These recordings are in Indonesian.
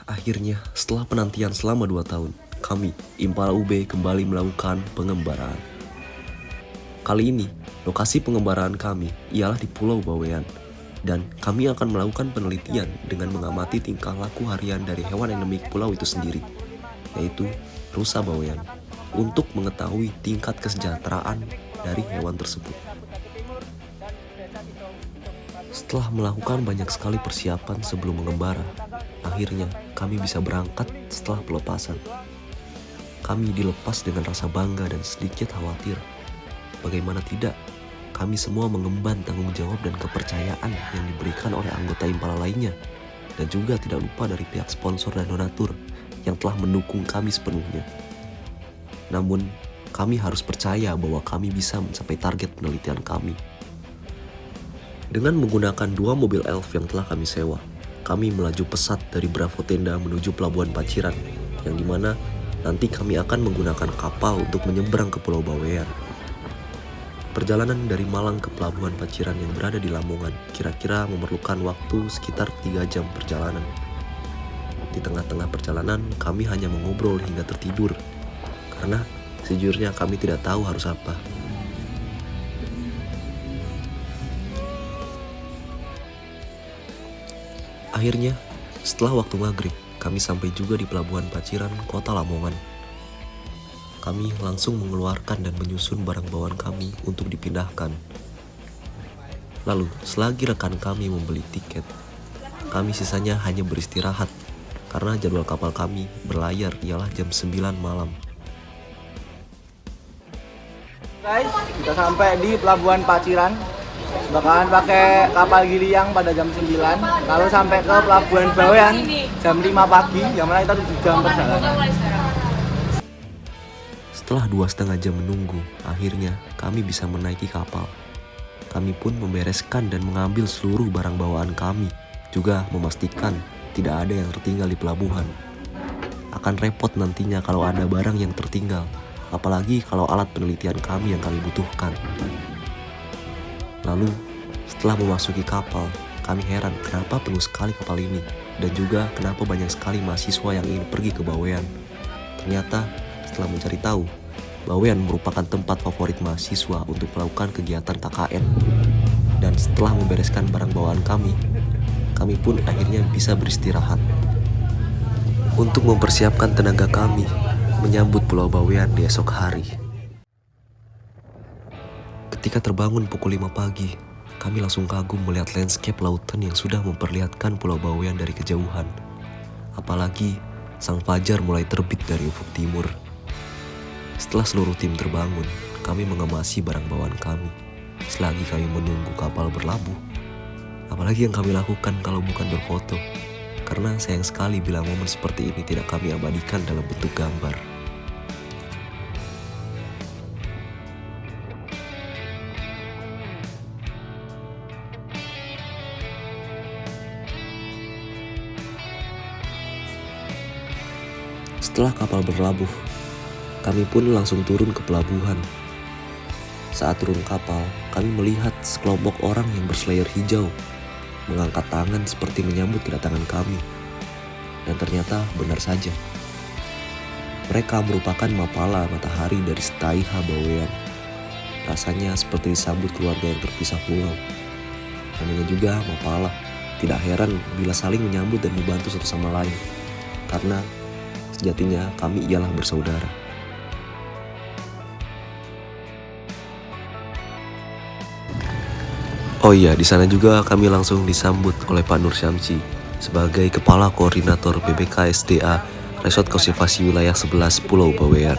Akhirnya, setelah penantian selama 2 tahun, kami, Impala UB, kembali melakukan pengembaraan. Kali ini, lokasi pengembaraan kami ialah di Pulau Bawean, dan kami akan melakukan penelitian dengan mengamati tingkah laku harian dari hewan endemik pulau itu sendiri, yaitu rusa bawean, untuk mengetahui tingkat kesejahteraan dari hewan tersebut. Setelah melakukan banyak sekali persiapan sebelum mengembara, akhirnya kami bisa berangkat setelah pelepasan. Kami dilepas dengan rasa bangga dan sedikit khawatir. Bagaimana tidak, kami semua mengemban tanggung jawab dan kepercayaan yang diberikan oleh anggota Impala lainnya, dan juga tidak lupa dari pihak sponsor dan donatur yang telah mendukung kami sepenuhnya. Namun, kami harus percaya bahwa kami bisa mencapai target penelitian kami. Dengan menggunakan 2 mobil elf yang telah kami sewa, kami melaju pesat dari Bravo Tenda menuju Pelabuhan Paciran, yang dimana nanti kami akan menggunakan kapal untuk menyeberang ke Pulau Bawean. Perjalanan dari Malang ke Pelabuhan Paciran yang berada di Lamongan kira-kira memerlukan waktu sekitar 3 jam perjalanan. Di tengah-tengah perjalanan, kami hanya mengobrol hingga tertidur, karena sejujurnya kami tidak tahu harus apa. Akhirnya, setelah waktu maghrib, kami sampai juga di Pelabuhan Paciran, Kota Lamongan. Kami langsung mengeluarkan dan menyusun barang bawaan kami untuk dipindahkan. Lalu, selagi rekan kami membeli tiket, kami sisanya hanya beristirahat, karena jadwal kapal kami berlayar ialah jam 9 malam. Guys, kita sampai di Pelabuhan Paciran. Bakalan pakai kapal Giliang pada jam 9, lalu sampai ke Pelabuhan Bawean jam 5 pagi, yang mana kita 7 jam perjalanan. Setelah 2,5 jam menunggu, akhirnya kami bisa menaiki kapal. Kami pun membereskan dan mengambil seluruh barang bawaan kami, juga memastikan tidak ada yang tertinggal di pelabuhan. Akan repot nantinya kalau ada barang yang tertinggal, apalagi kalau alat penelitian kami yang kami butuhkan. Lalu, setelah memasuki kapal, kami heran kenapa penuh sekali kapal ini, dan juga kenapa banyak sekali mahasiswa yang ingin pergi ke Bawean. Ternyata, setelah mencari tahu, Bawean merupakan tempat favorit mahasiswa untuk melakukan kegiatan KKN. Dan setelah membereskan barang bawaan kami pun akhirnya bisa beristirahat. Untuk mempersiapkan tenaga kami menyambut Pulau Bawean di esok hari. Ketika terbangun pukul 5 pagi, kami langsung kagum melihat landscape lautan yang sudah memperlihatkan Pulau Bawean dari kejauhan. Apalagi, sang fajar mulai terbit dari ufuk timur. Setelah seluruh tim terbangun, kami mengemasi barang bawaan kami. Selagi kami menunggu kapal berlabuh, apalagi yang kami lakukan kalau bukan berfoto? Karena sayang sekali bila momen seperti ini tidak kami abadikan dalam bentuk gambar. Setelah kapal berlabuh, kami pun langsung turun ke pelabuhan. Saat turun kapal, kami melihat sekelompok orang yang berslayer hijau mengangkat tangan seperti menyambut kedatangan kami. Dan ternyata benar saja. Mereka merupakan mapala matahari dari Setaiha Bawean. Rasanya seperti disambut keluarga yang terpisah pulau. Namanya juga mapala. Tidak heran bila saling menyambut dan membantu satu sama lain. Karena sejatinya kami ialah bersaudara. Oh iya, di sana juga kami langsung disambut oleh Pak Nur Syamsi sebagai Kepala Koordinator BBKSDA Resort Konservasi Wilayah 11 Pulau Bawean.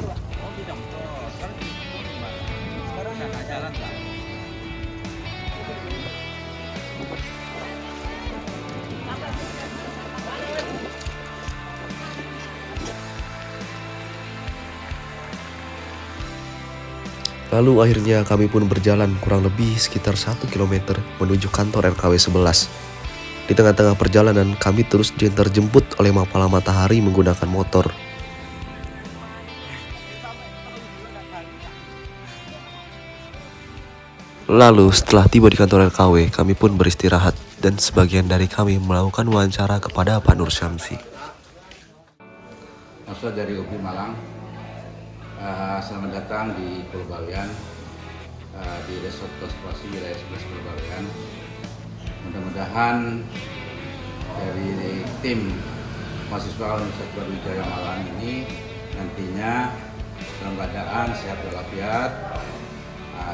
Lalu akhirnya kami pun berjalan kurang lebih sekitar 1 km menuju kantor RKW 11. Di tengah-tengah perjalanan kami terus diantarjemput oleh mapala matahari menggunakan motor. Lalu setelah tiba di kantor RKW, kami pun beristirahat dan sebagian dari kami melakukan wawancara kepada Pak Nur Syamsi. mahasiswa dari UPI Malang. Selamat datang di Pulau Bawean, di Resort Konservasi Wilayah 11 Pulau Bawean. Mudah-mudahan dari tim mahasiswa Universitas Brawijaya Malang ini nantinya dalam keadaan sehat walafiat,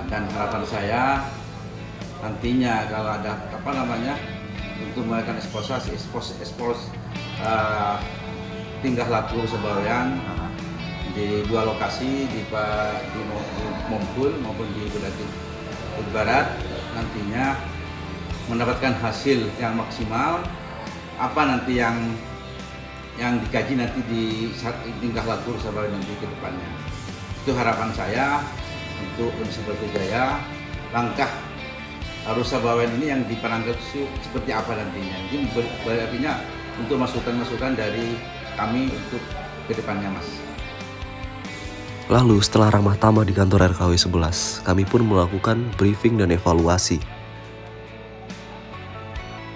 dan harapan saya nantinya kalau ada untuk melakukan tingkah laku Sebawean di 2 lokasi di Mompul maupun di Bodaki Barat, nantinya mendapatkan hasil yang maksimal. Apa nanti yang dikaji nanti di tingkah laku Sebawean nanti ke depannya. Itu harapan saya untuk Universitas Brawijaya. Langkah Sebawean ini yang diperangkat seperti apa nantinya. Ini artinya untuk masukan-masukan dari kami untuk ke depannya, Mas. Lalu setelah ramah tamah di kantor RKW 11, kami pun melakukan briefing dan evaluasi.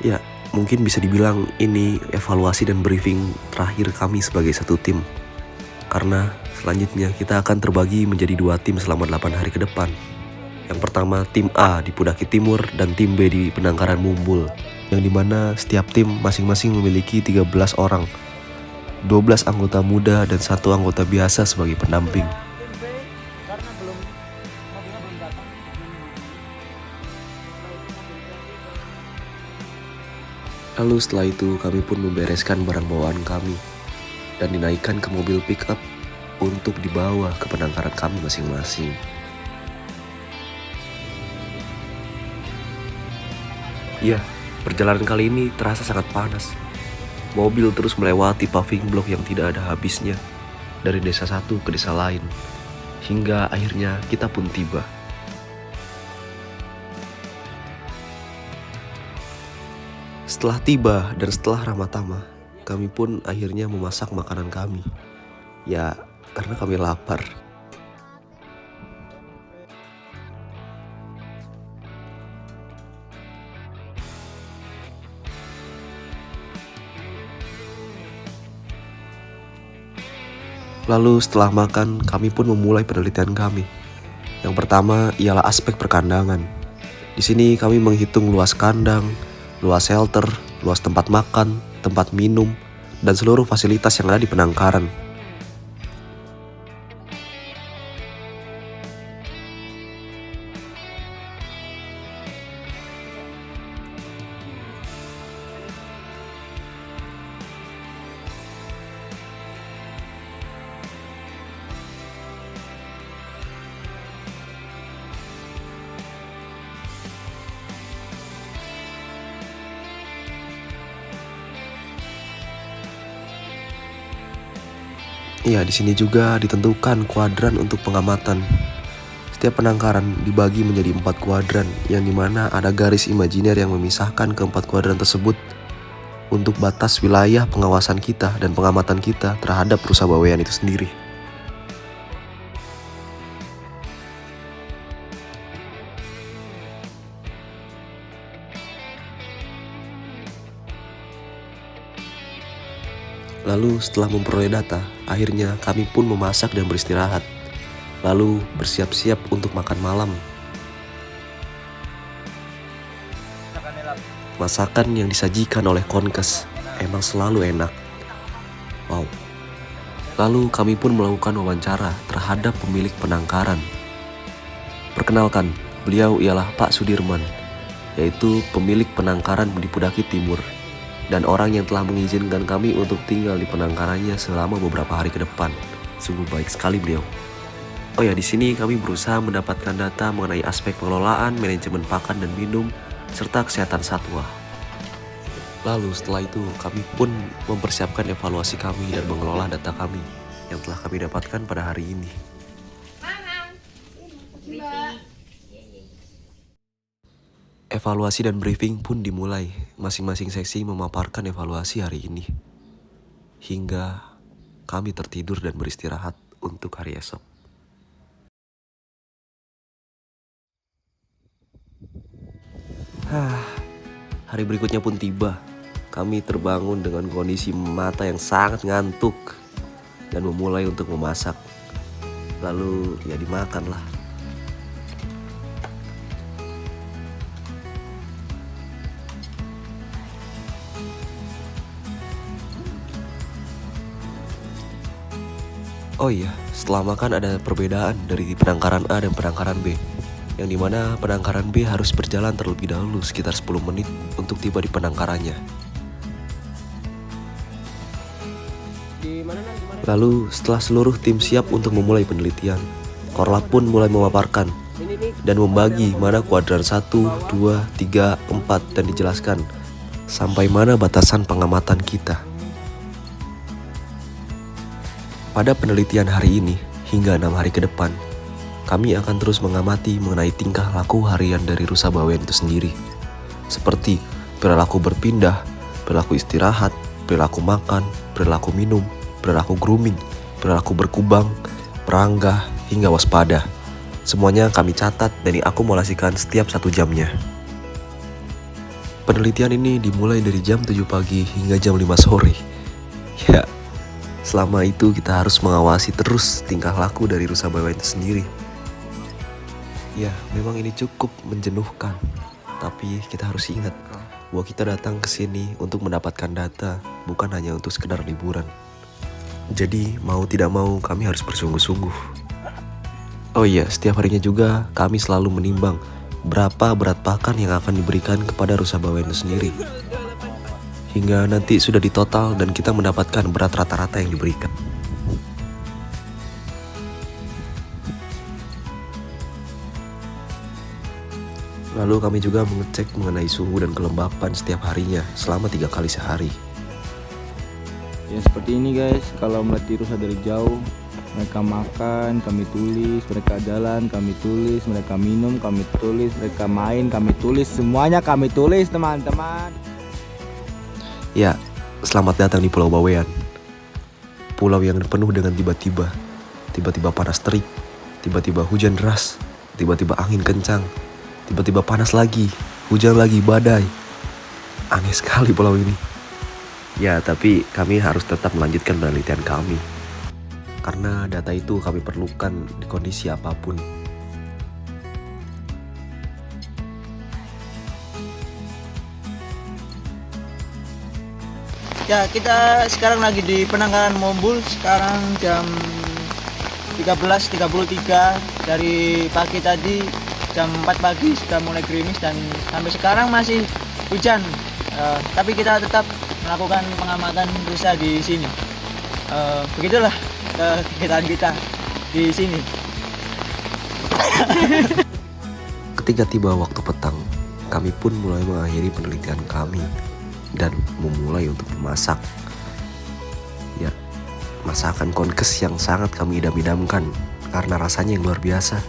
Ya, mungkin bisa dibilang ini evaluasi dan briefing terakhir kami sebagai satu tim. Karena selanjutnya kita akan terbagi menjadi 2 tim selama 8 hari ke depan. Yang pertama tim A di Pudaki Timur dan tim B di Penangkaran Mumbul, yang dimana setiap tim masing-masing memiliki 13 orang, 12 anggota muda dan 1 anggota biasa sebagai pendamping. Lalu setelah itu kami pun membereskan barang bawaan kami dan dinaikkan ke mobil pick-up untuk dibawa ke penangkaran kami masing-masing. Ya, perjalanan kali ini terasa sangat panas. Mobil terus melewati paving block yang tidak ada habisnya, dari desa satu ke desa lain, hingga akhirnya kita pun tiba. Setelah tiba dan setelah ramah tamah, kami pun akhirnya memasak makanan kami. Ya, karena kami lapar. Lalu setelah makan, kami pun memulai penelitian kami. Yang pertama ialah aspek perkandangan. Di sini kami menghitung luas kandang, luas shelter, luas tempat makan, tempat minum, dan seluruh fasilitas yang ada di penangkaran. Ya, di sini juga ditentukan kuadran untuk pengamatan. Setiap penangkaran dibagi menjadi 4 kuadran, yang dimana ada garis imajiner yang memisahkan keempat kuadran tersebut untuk batas wilayah pengawasan kita dan pengamatan kita terhadap rusa Bawean itu sendiri. Lalu setelah memperoleh data, akhirnya kami pun memasak dan beristirahat. Lalu bersiap-siap untuk makan malam. Masakan yang disajikan oleh Konkes emang selalu enak. Wow. Lalu kami pun melakukan wawancara terhadap pemilik penangkaran. Perkenalkan, beliau ialah Pak Sudirman, yaitu pemilik penangkaran di Pudaki Timur, dan orang yang telah mengizinkan kami untuk tinggal di penangkarannya selama beberapa hari ke depan. Sungguh baik sekali beliau. Oh ya, di sini kami berusaha mendapatkan data mengenai aspek pengelolaan, manajemen pakan dan minum, serta kesehatan satwa. Lalu setelah itu kami pun mempersiapkan evaluasi kami dan mengelola data kami yang telah kami dapatkan pada hari ini. Evaluasi dan briefing pun dimulai. Masing-masing seksi memaparkan evaluasi hari ini. Hingga kami tertidur dan beristirahat untuk hari esok. Hari berikutnya pun tiba. Kami terbangun dengan kondisi mata yang sangat ngantuk. dan memulai untuk memasak. Lalu ya dimakan lah. Oh iya, setelah makan ada perbedaan dari penangkaran A dan penangkaran B, yang dimana penangkaran B harus berjalan terlebih dahulu sekitar 10 menit untuk tiba di penangkarannya. Lalu setelah seluruh tim siap untuk memulai penelitian, Korlap pun mulai memaparkan dan membagi mana kuadran 1, 2, 3, 4 dan dijelaskan sampai mana batasan pengamatan kita. Pada penelitian hari ini hingga 6 hari ke depan, kami akan terus mengamati mengenai tingkah laku harian dari rusa bawean itu sendiri. Seperti perilaku berpindah, perilaku istirahat, perilaku makan, perilaku minum, perilaku grooming, perilaku berkubang, peranggah, hingga waspada. Semuanya kami catat dan diakumulasikan setiap 1 jamnya. Penelitian ini dimulai dari jam 7 pagi hingga jam 5 sore. Ya, selama itu kita harus mengawasi terus tingkah laku dari rusa bawean itu sendiri. Ya, memang ini cukup menjenuhkan. Tapi kita harus ingat bahwa kita datang ke sini untuk mendapatkan data, bukan hanya untuk sekedar liburan. Jadi, mau tidak mau kami harus bersungguh-sungguh. Oh iya, setiap harinya juga kami selalu menimbang berapa berat pakan yang akan diberikan kepada rusa bawean itu sendiri. Hingga nanti sudah ditotal dan kita mendapatkan berat rata-rata yang diberikan. Lalu kami juga mengecek mengenai suhu dan kelembapan setiap harinya selama 3 kali sehari. Ya seperti ini guys, kalau melihat rusa dari jauh, mereka makan, kami tulis, mereka jalan, kami tulis, mereka minum, kami tulis, mereka main, kami tulis, semuanya kami tulis teman-teman. Ya, selamat datang di Pulau Bawean. Pulau yang penuh dengan tiba-tiba. Tiba-tiba panas terik, tiba-tiba hujan deras, tiba-tiba angin kencang, tiba-tiba panas lagi, hujan lagi, badai. Aneh sekali pulau ini. Ya, tapi kami harus tetap melanjutkan penelitian kami. Karena data itu kami perlukan di kondisi apapun. Ya, kita sekarang lagi di penangkaran Mombul. Sekarang jam 13.33. Dari pagi tadi jam 4 pagi sudah mulai gerimis dan sampai sekarang masih hujan. Tapi kita tetap melakukan pengamatan rusa di sini. Begitulah kegiatan kita di sini. Ketika tiba waktu petang, kami pun mulai mengakhiri penelitian kami dan memulai untuk memasak. Ya, masakan konkes yang sangat kami idam-idamkan karena rasanya yang luar biasa.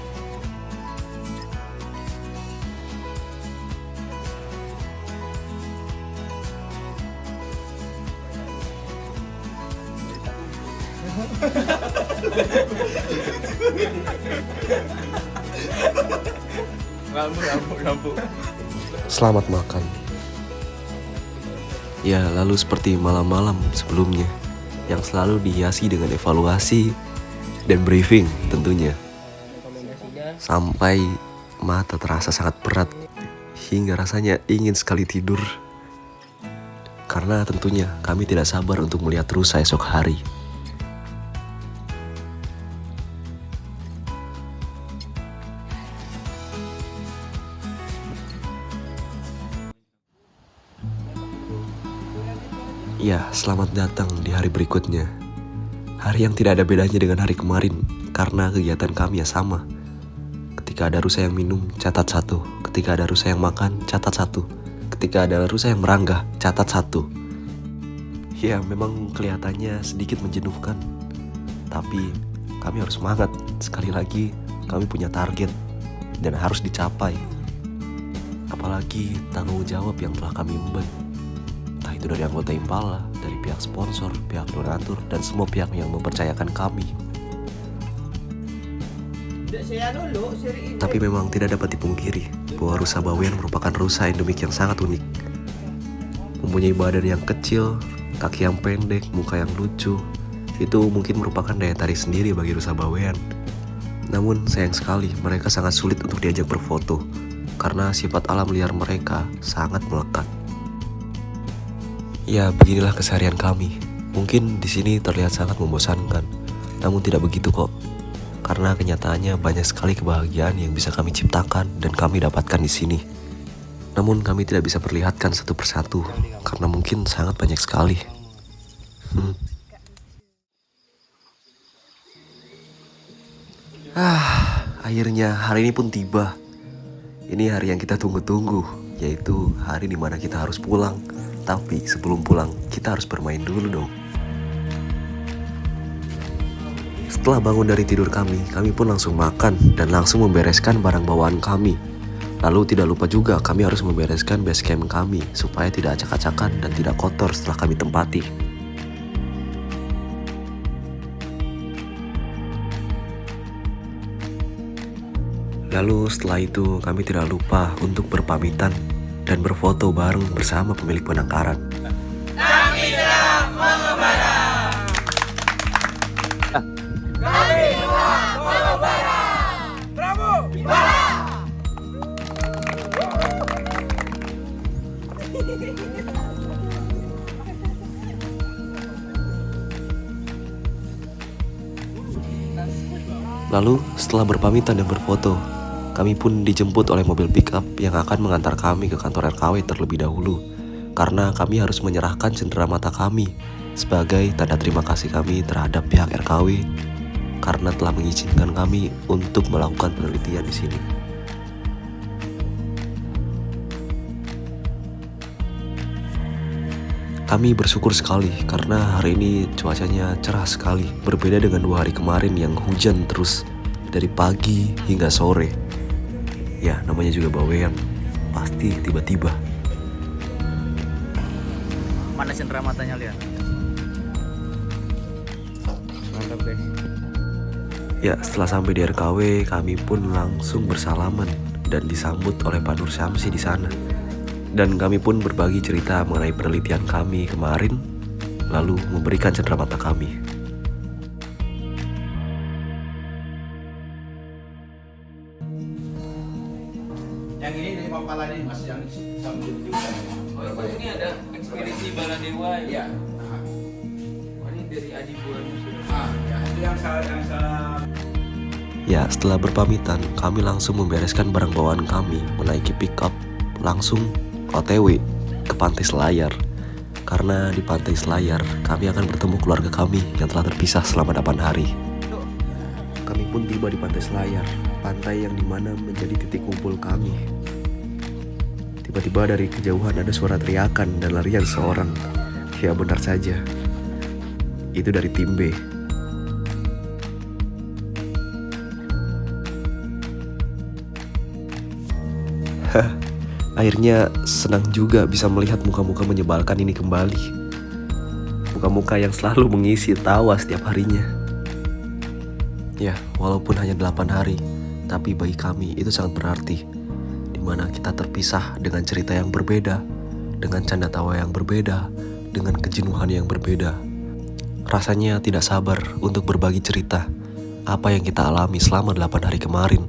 Selamat makan. Ya, lalu seperti malam-malam sebelumnya yang selalu dihiasi dengan evaluasi dan briefing tentunya. Sampai mata terasa sangat berat hingga rasanya ingin sekali tidur. Karena tentunya kami tidak sabar untuk melihat rusa esok hari. Ya, selamat datang di hari berikutnya. Hari yang tidak ada bedanya dengan hari kemarin karena kegiatan kami ya sama. Ketika ada rusa yang minum, catat 1. Ketika ada rusa yang makan, catat 1. Ketika ada rusa yang meranggah, catat 1. Ya, memang kelihatannya sedikit menjenuhkan. Tapi kami harus semangat. Sekali lagi, kami punya target dan harus dicapai. Apalagi tanggung jawab yang telah kami emban. Entah itu dari anggota Impala, dari pihak sponsor, pihak donatur, dan semua pihak yang mempercayakan kami. Tapi memang tidak dapat dipungkiri bahwa rusa bawean merupakan rusa endemik yang sangat unik. Mempunyai badan yang kecil, kaki yang pendek, muka yang lucu, itu mungkin merupakan daya tarik sendiri bagi rusa bawean. Namun sayang sekali mereka sangat sulit untuk diajak berfoto karena sifat alam liar mereka sangat melekat. Ya, beginilah keseharian kami. Mungkin di sini terlihat sangat membosankan, namun tidak begitu kok. Karena kenyataannya banyak sekali kebahagiaan yang bisa kami ciptakan dan kami dapatkan di sini. Namun kami tidak bisa perlihatkan satu persatu karena mungkin sangat banyak sekali. Akhirnya hari ini pun tiba. Ini hari yang kita tunggu-tunggu, yaitu hari dimana kita harus pulang. Tapi sebelum pulang, kita harus bermain dulu dong. Setelah bangun dari tidur kami pun langsung makan dan langsung membereskan barang bawaan kami. Lalu tidak lupa juga kami harus membereskan base camp kami supaya tidak acak-acakan dan tidak kotor setelah kami tempati. Lalu setelah itu kami tidak lupa untuk berpamitan dan berfoto bareng bersama pemilik penangkaran. Kami sedang mengembara. Kami sedang mengembara. Bravo. Imbara. Lalu setelah berpamitan dan berfoto, kami pun dijemput oleh mobil pick up yang akan mengantar kami ke kantor RKW terlebih dahulu. Karena kami harus menyerahkan cenderamata kami sebagai tanda terima kasih kami terhadap pihak RKW karena telah mengizinkan kami untuk melakukan penelitian di sini. Kami bersyukur sekali karena hari ini cuacanya cerah sekali, berbeda dengan 2 hari kemarin yang hujan terus dari pagi hingga sore. Ya, namanya juga bawean, pasti tiba-tiba. Mana cenderamata lihat? Mantap guys. Ya, setelah sampai di RKW, kami pun langsung bersalaman dan disambut oleh Pak Nur Syamsi di sana. Dan kami pun berbagi cerita mengenai penelitian kami kemarin, lalu memberikan cenderamata kami. Yang ini dari Pampala ini Mas yang sambil juga. Oh, ini ada ekspedisi Baladewa ya? Iya. Oh, ini dari Adi Buan. Ya, itu yang salah. Ya, setelah berpamitan, kami langsung membereskan barang bawaan kami, menaiki pick-up, langsung OTW ke Pantai Selayar. Karena di Pantai Selayar, kami akan bertemu keluarga kami yang telah terpisah selama 8 hari. Kami pun tiba di Pantai Selayar, pantai yang dimana menjadi titik kumpul kami. Tiba-tiba dari kejauhan ada suara teriakan dan larian seorang. Ya, benar saja. Itu dari tim B. Akhirnya senang juga bisa melihat muka-muka menyebalkan ini kembali. Muka-muka yang selalu mengisi tawa setiap harinya. Ya, walaupun hanya 8 hari, tapi bagi kami itu sangat berarti. Dimana kita terpisah dengan cerita yang berbeda, dengan canda tawa yang berbeda, dengan kejenuhan yang berbeda. Rasanya tidak sabar untuk berbagi cerita apa yang kita alami selama 8 hari kemarin.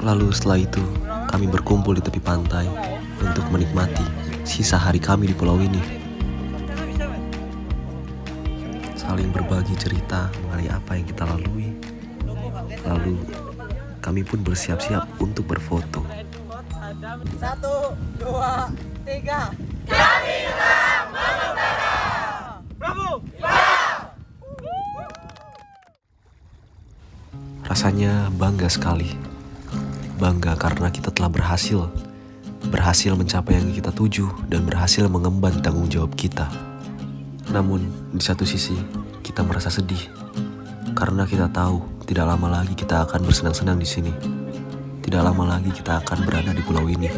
Lalu setelah itu, kami berkumpul di tepi pantai untuk menikmati sisa hari kami di pulau ini. Saling berbagi cerita mengenai apa yang kita lalui. Lalu, kami pun bersiap-siap untuk berfoto. 1, 2, 3. Kami sedang mengembara. Bravo. Rasanya bangga sekali. Bangga karena kita telah berhasil mencapai yang kita tuju dan berhasil mengemban tanggung jawab kita. Namun di satu sisi kita merasa sedih karena kita tahu tidak lama lagi kita akan bersenang-senang di sini. Tidak lama lagi kita akan berada di pulau ini.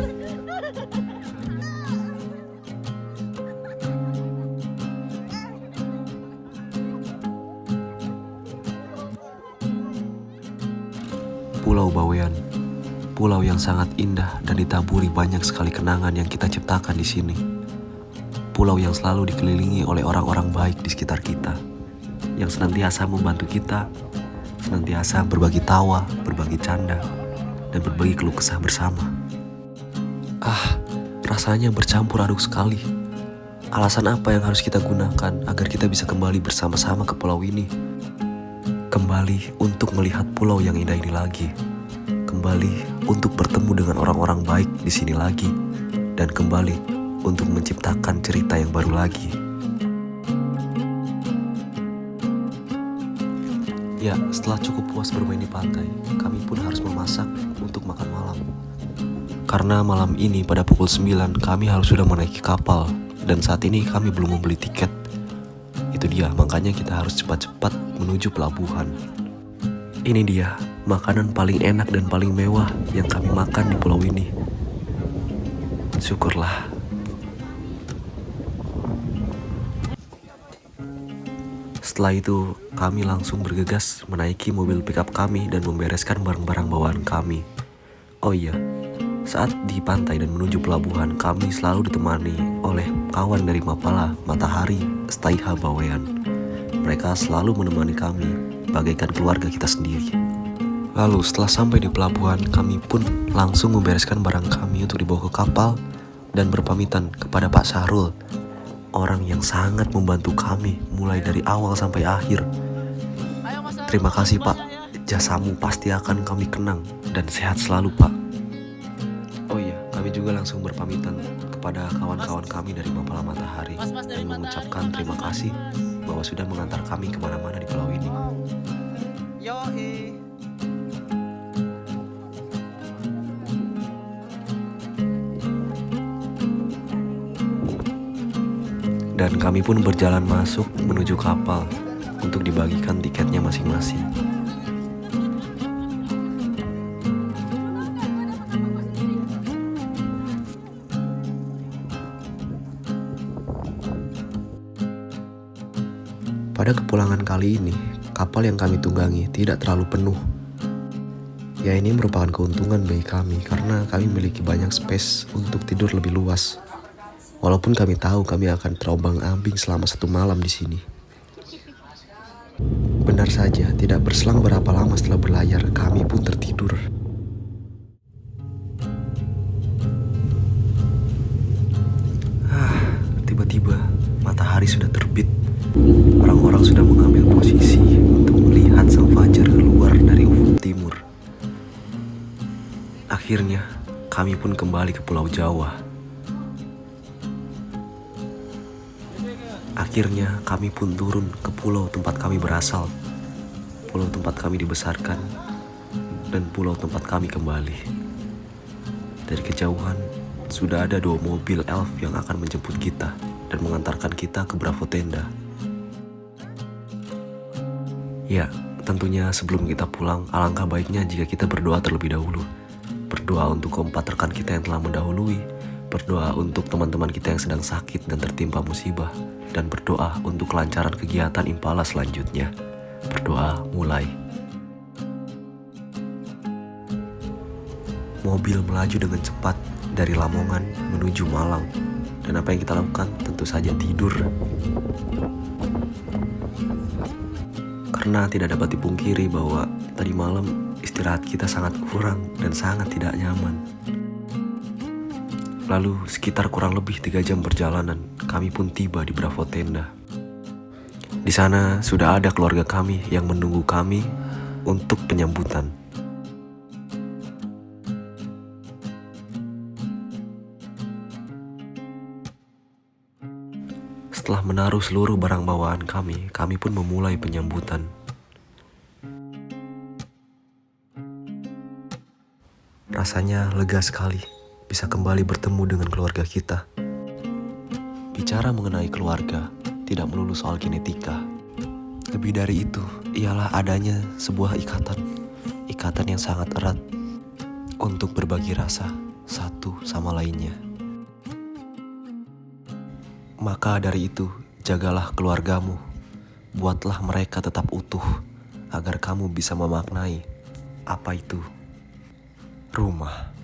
Pulau Bawean Pulau yang sangat indah dan ditaburi banyak sekali kenangan yang kita ciptakan di sini. Pulau yang selalu dikelilingi oleh orang-orang baik di sekitar kita, yang senantiasa membantu kita, senantiasa berbagi tawa, berbagi canda, dan berbagi keluh kesah bersama. Rasanya bercampur aduk sekali. Alasan apa yang harus kita gunakan agar kita bisa kembali bersama-sama ke pulau ini? Kembali untuk melihat pulau yang indah ini lagi. Kembali untuk bertemu dengan orang-orang baik di sini lagi. Dan kembali untuk menciptakan cerita yang baru lagi. Ya, setelah cukup puas bermain di pantai, kami pun harus memasak untuk makan malam. Karena malam ini pada pukul 9 kami harus sudah menaiki kapal. Dan saat ini kami belum membeli tiket. Itu dia, makanya kita harus cepat-cepat menuju pelabuhan. Ini dia, makanan paling enak dan paling mewah yang kami makan di pulau ini. Syukurlah. Setelah itu, kami langsung bergegas menaiki mobil pickup kami dan membereskan barang-barang bawaan kami. Oh iya, saat di pantai dan menuju pelabuhan, kami selalu ditemani oleh kawan dari Mapala, Matahari, Staiha Bawean. Mereka selalu menemani kami, bagaikan keluarga kita sendiri. Lalu setelah sampai di pelabuhan, kami pun langsung membereskan barang kami untuk dibawa ke kapal dan berpamitan kepada Pak Sahrul, orang yang sangat membantu kami mulai dari awal sampai akhir. Terima kasih Pak, jasamu pasti akan kami kenang dan sehat selalu Pak. Oh iya, kami juga langsung berpamitan kepada kawan-kawan kami dari Mapala Matahari dan mengucapkan terima kasih bahwa sudah mengantar kami kemana-mana di pulau ini. Dan kami pun berjalan masuk menuju kapal untuk dibagikan tiketnya masing-masing. Pada kepulangan kali ini, kapal yang kami tunggangi tidak terlalu penuh. Ya, ini merupakan keuntungan bagi kami karena kami memiliki banyak space untuk tidur lebih luas. Walaupun kami tahu kami akan terombang-ambing selama 1 malam di sini. Benar saja, tidak berselang berapa lama setelah berlayar, kami pun tertidur. Tiba-tiba matahari sudah terbit. Orang-orang sudah mengambil posisi untuk melihat sang fajar keluar dari ufuk timur. Akhirnya, kami pun kembali ke Pulau Jawa. Akhirnya, kami pun turun ke pulau tempat kami berasal. Pulau tempat kami dibesarkan, dan pulau tempat kami kembali. Dari kejauhan, sudah ada 2 mobil elf yang akan menjemput kita dan mengantarkan kita ke Bravo Tenda. Ya, tentunya sebelum kita pulang, alangkah baiknya jika kita berdoa terlebih dahulu. Berdoa untuk keempat rekan kita yang telah mendahului, berdoa untuk teman-teman kita yang sedang sakit dan tertimpa musibah, dan berdoa untuk kelancaran kegiatan Impala selanjutnya. Berdoa mulai. Mobil melaju dengan cepat dari Lamongan menuju Malang, dan apa yang kita lakukan tentu saja tidur. Karena tidak dapat dipungkiri bahwa tadi malam istirahat kita sangat kurang dan sangat tidak nyaman. Lalu sekitar kurang lebih 3 jam perjalanan, kami pun tiba di Bravo Tenda. Di sana sudah ada keluarga kami yang menunggu kami untuk penyambutan. Setelah menaruh seluruh barang bawaan kami pun memulai penyambutan. Rasanya lega sekali bisa kembali bertemu dengan keluarga kita. Bicara mengenai keluarga, tidak melulu soal genetika. Lebih dari itu, ialah adanya sebuah ikatan yang sangat erat untuk berbagi rasa satu sama lainnya. Maka dari itu, jagalah keluargamu, buatlah mereka tetap utuh, agar kamu bisa memaknai apa itu rumah.